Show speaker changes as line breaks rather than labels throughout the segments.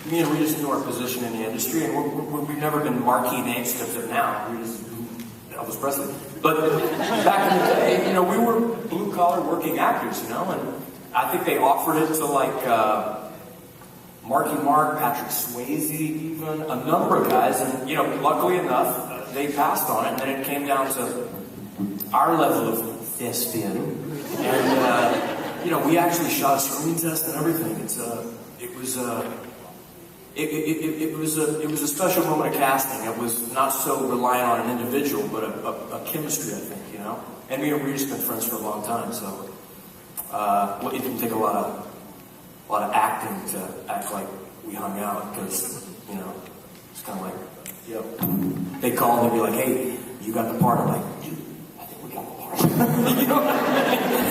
me and Rita knew our position in the industry, and we've never been marquee names except that now. Rita's Elvis Presley. But back in the day, we were blue-collar working actors, and I think they offered it to like Marky Mark, Patrick Swayze, even a number of guys, and luckily enough, they passed on it, and then it came down to our level of thespian, and we actually shot a screen test and everything. It was a special moment of casting. It was not so reliant on an individual, but a chemistry, I think, And me and Ree's been friends for a long time, so it didn't take a lot of acting to act like we hung out, because it's kind of like, they call and they'd be like, "Hey, you got the part?" I'm like, "Dude, I think we got the part."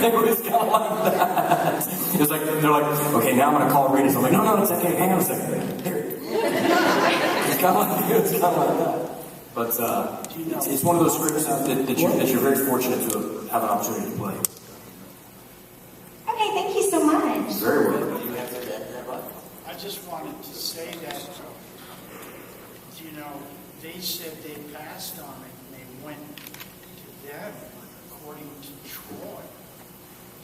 It was kind of like that. It's like they're like, "Okay, now I'm gonna call Rita." So I'm like, "No, it's okay. Hang on a second. Here." It's kind of like that. But it's one of those scripts that you're very fortunate to have an opportunity to play.
Okay, thank you so much.
Very well.
I just wanted to say that, they said they passed on it and they went to them, according to Troy.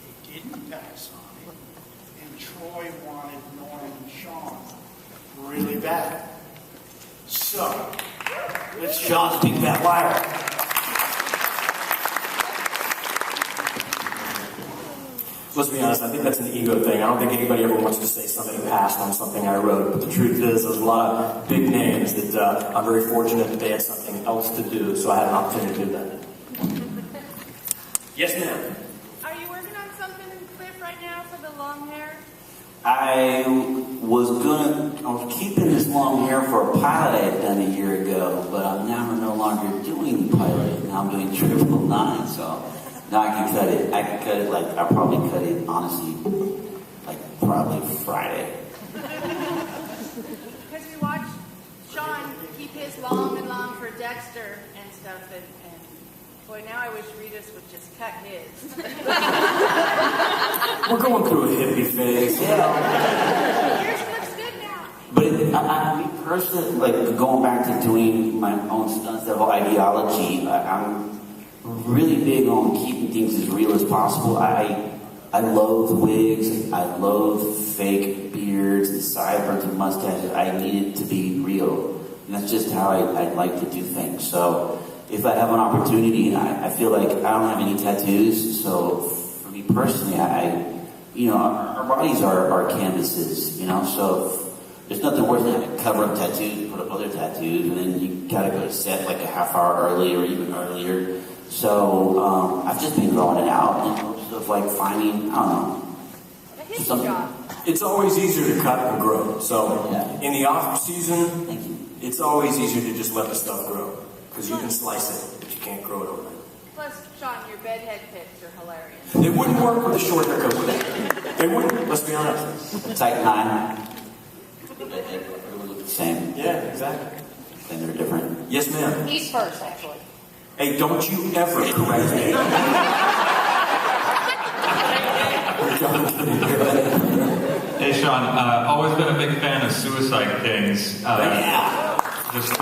They didn't pass on it, and Troy wanted Norm and Sean really bad. So, let's Sean speak that liar.
Let's be honest, I think that's an ego thing. I don't think anybody ever wants to say somebody passed on something I wrote. But the truth is, there's a lot of big names that I'm very fortunate that they had something else to do, so I had an opportunity to do that. Yes, ma'am.
Are you working on something, Cliff, right now for the long hair?
I was keeping this long hair for a pilot I had done a year ago, but I'm now no longer doing the pilot. Now I'm doing 999, so... No, I can cut it. I'll probably cut it, honestly, probably Friday.
Because we watched Sean keep his long for Dexter and stuff, and boy, now I wish Rita's would just cut his.
We're going through a hippie phase.
Yours looks good now.
But me personally, going back to doing my own stunts, that whole ideology, I'm really big on keeping things as real as possible. I loathe wigs. I loathe fake beards and sideburns and mustaches. I need it to be real. And that's just how I like to do things. So if I have an opportunity, and I feel like I don't have any tattoos, so for me personally, our bodies are canvases, so there's nothing worse than having to cover up tattoos, put up other tattoos, and then you gotta go to set like a half hour early or even earlier. So I've just been growing it out in hopes of finding, I don't know.
It's always easier to cut and grow. So in the off season, it's always easier to just let the stuff grow, because you can slice it, but you can't grow it overnight.
Plus, Sean, your bedhead pics are hilarious.
They wouldn't work with a short haircut, would they? They wouldn't. Let's be honest.
Type 9. They look the same.
Yeah, exactly.
And they're different.
Yes, ma'am.
He's first, actually.
Hey, don't you ever correct me.
Hey, Sean, always been a big fan of Suicide Kings. Just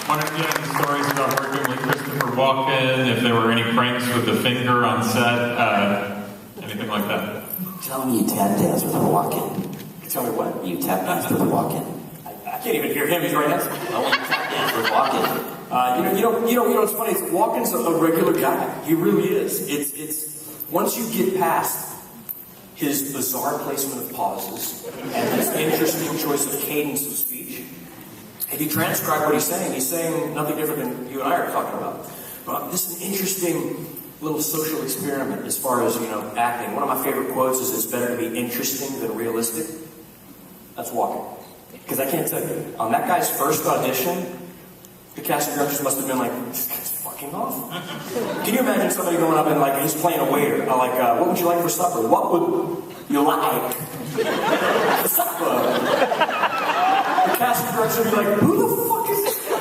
wanted to get any stories about working with Christopher Walken, if there were any pranks with the finger on set, anything like that.
Tell me you tap dance with Walken.
Tell me what?
You tap dance with Walken.
I can't even hear him. He's right next to me.
I want to tap dance with Walken.
It's funny. Walken's a regular guy. He really is. It's once you get past his bizarre placement of pauses and his interesting choice of cadence of speech, if you transcribe what he's saying nothing different than you and I are talking about. But this is an interesting little social experiment as far as acting. One of my favorite quotes is, "It's better to be interesting than realistic." That's Walken. Because I can't tell you, on that guy's first audition, the casting directors must have been like, "This guy's fucking awesome." Can you imagine somebody going up and he's playing a waiter? What would you like for supper? What would you like for supper? The casting director would be like, "Who the fuck is this guy?"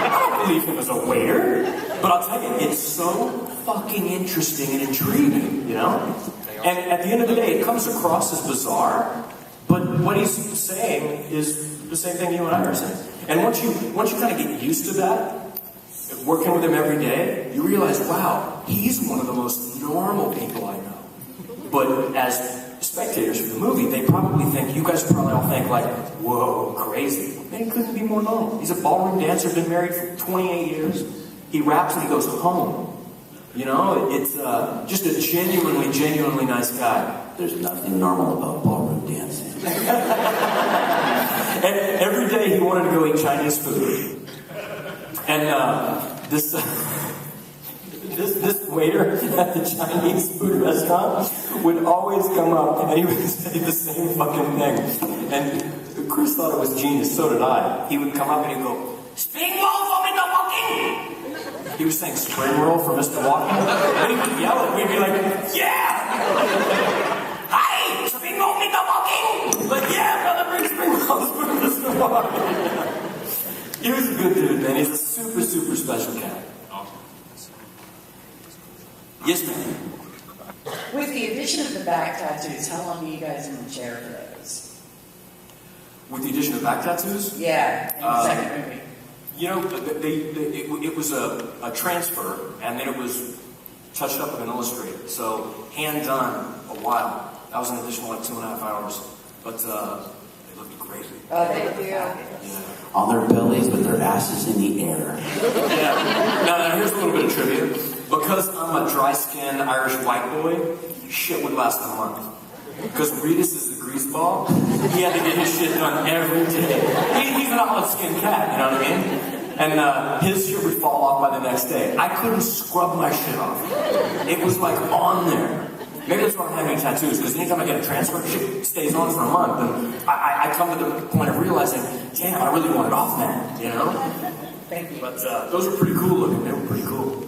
I don't believe him as a waiter. But I'll tell you, it's so fucking interesting and intriguing, And at the end of the day, it comes across as bizarre, but But what he's saying is the same thing you and I are saying. And once you kind of get used to that, working with him every day, you realize, wow, he's one of the most normal people I know. But as spectators for the movie, they probably think, you guys probably all think like, whoa, crazy. Man, he couldn't be more normal. He's a ballroom dancer, been married for 28 years. He raps and he goes home. You know, it's just a genuinely nice guy.
There's nothing normal about ballroom dancing.
And every day he wanted to go eat Chinese food. And this waiter at the Chinese food restaurant would always come up and he would say the same fucking thing. And Chris thought it was genius, so did I. He would come up and he'd go, "Spring roll for Mr. Walking!" He was saying spring roll for Mr. Walking. And he would yell it. We'd be like, yeah! Hi! Spring roll, Mr. Walking! Like, yeah, brother, bring spring rolls for Mr. Walking. He was a good dude, man. He's a super, super special cat. Yes, ma'am.
With the addition of the back tattoos, how long are you guys in the chair for those?
With the addition of back tattoos?
Yeah, in the second movie.
You know, it was a transfer, and then it was touched up with an illustrator. So, hand done a while. That was an additional like 2.5 hours. But they looked great.
Oh, they do.
Yeah.
On their bellies with their asses in the air.
Yeah. Now, here's a little bit of trivia. Because I'm a dry-skinned Irish white boy, shit would last a month. Because Regis is the greaseball, he had to get his shit done every day. He's an olive-skinned cat, you know what I mean? And his shit would fall off by the next day. I couldn't scrub my shit off. It was like on there. Maybe that's why I don't have any tattoos, because anytime I get a transfer, shit stays on for a month. And I come to the point of realizing, damn, I really want it off now, you know?
Thank you.
But those were pretty cool looking. They were pretty cool.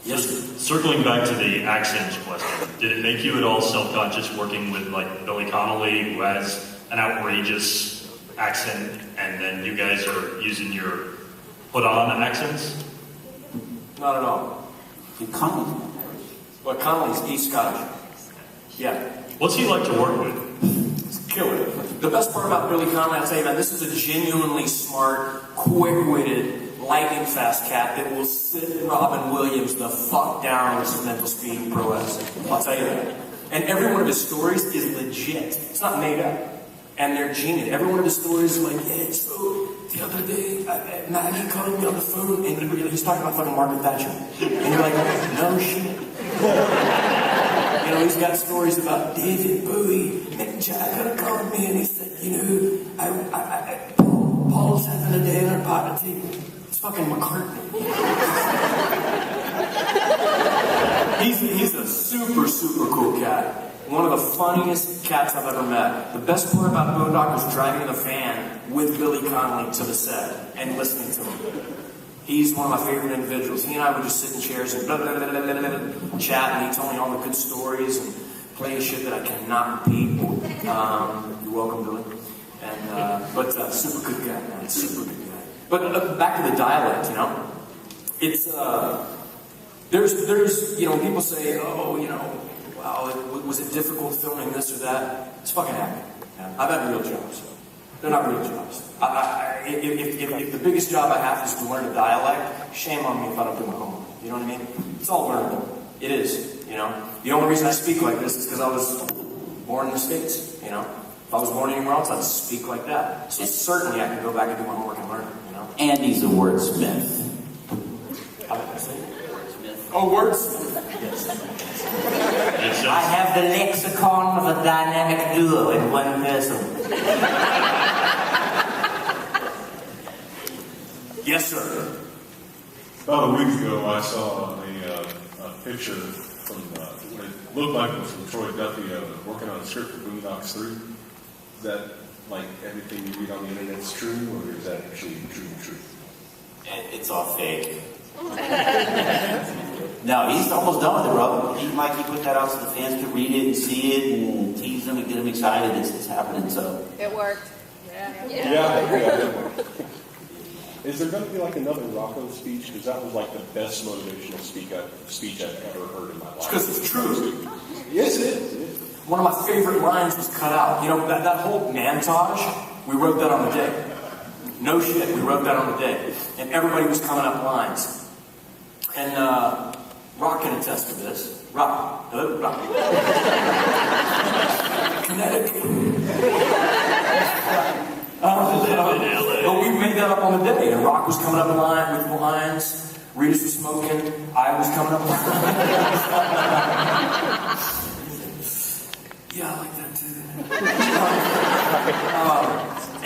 Yes. Circling back to the accent question, did it make you at all self-conscious working with like Billy Connolly, who has an outrageous accent, and then you guys are using your put-on accents?
Not at all.
Connolly.
Well, Connolly's East Scottish. Yeah.
What's he like to work with?
It's killer. The best part about Billy Connolly, I'll tell you, man, this is a genuinely smart, quick-witted, lightning-fast cat that will sit Robin Williams the fuck down with his mental speed and prowess. I'll tell you that. And every one of his stories is legit. It's not made up. And they're genius. Every one of his stories is like, yeah, so the other day, Maggie called me on the phone, and he's talking about fucking Margaret Thatcher. And you're like, no shit. You know, he's got stories about David Bowie. And Jack had called me and he said, you know, Paul's having a day at our party. It's fucking McCartney. He's a super, super cool cat. One of the funniest cats I've ever met. The best part about Boondock was driving the van with Billy Connolly to the set and listening to him. He's one of my favorite individuals. He and I would just sit in chairs and chat, and he told me all the good stories and play shit that I cannot repeat. You're welcome, Billy. And but super good guy, man. Super good guy. But back to the dialect, you know, it's there's you know, when people say, oh, you know, wow, was it difficult filming this or that? It's fucking acting. Yeah. I've had real jobs. They're not real jobs. If the biggest job I have is to learn a dialect, shame on me if I don't do my homework. You know what I mean? It's all learnable. It is, you know. The only reason I speak like this is because I was born in the States, you know. If I was born anywhere else, I'd speak like that. So certainly I can go back and do my homework and learn it, you know.
Andy's a wordsmith.
How did I say it? Oh, wordsmith. Yes.
I have the lexicon of a dynamic duo in one person.
Yes, sir.
About a week ago, I saw a picture from what it looked like it was from Troy Duffy working on a script for Boondock 3. Is that like everything you read on the internet is true, or is that actually true?
It's all fake. No, he's almost done with it, bro. He put that out so the fans could read it and see it and tease them and get them excited. It's happening, so.
It worked. Yeah.
Yeah. Is there going to be like another Rocco speech? Because that was like the best motivational speech I've ever heard in my life.
It's because it's true.
Yes, it is.
One of my favorite lines was cut out. You know, that whole montage, we wrote that on the day. No shit, we wrote that on the day. And everybody was coming up lines. And Rock can attest to this. Rock. Hello, Rock. Connecticut. But we made that up on the day. And Rock was coming up with lines. Rita's was smoking. I was coming up with lines. Yeah, I like that too.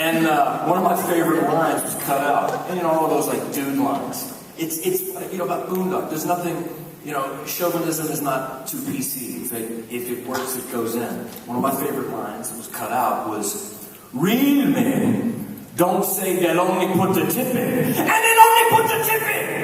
And one of my favorite lines was cut out. And, you know, all those like dude lines. It's you know, about Boondock. There's nothing, you know, chauvinism is not too PC. If it works, it goes in. One of my favorite lines that was cut out was, real men don't say they'll only put the tip in, and they'll only put the tip in.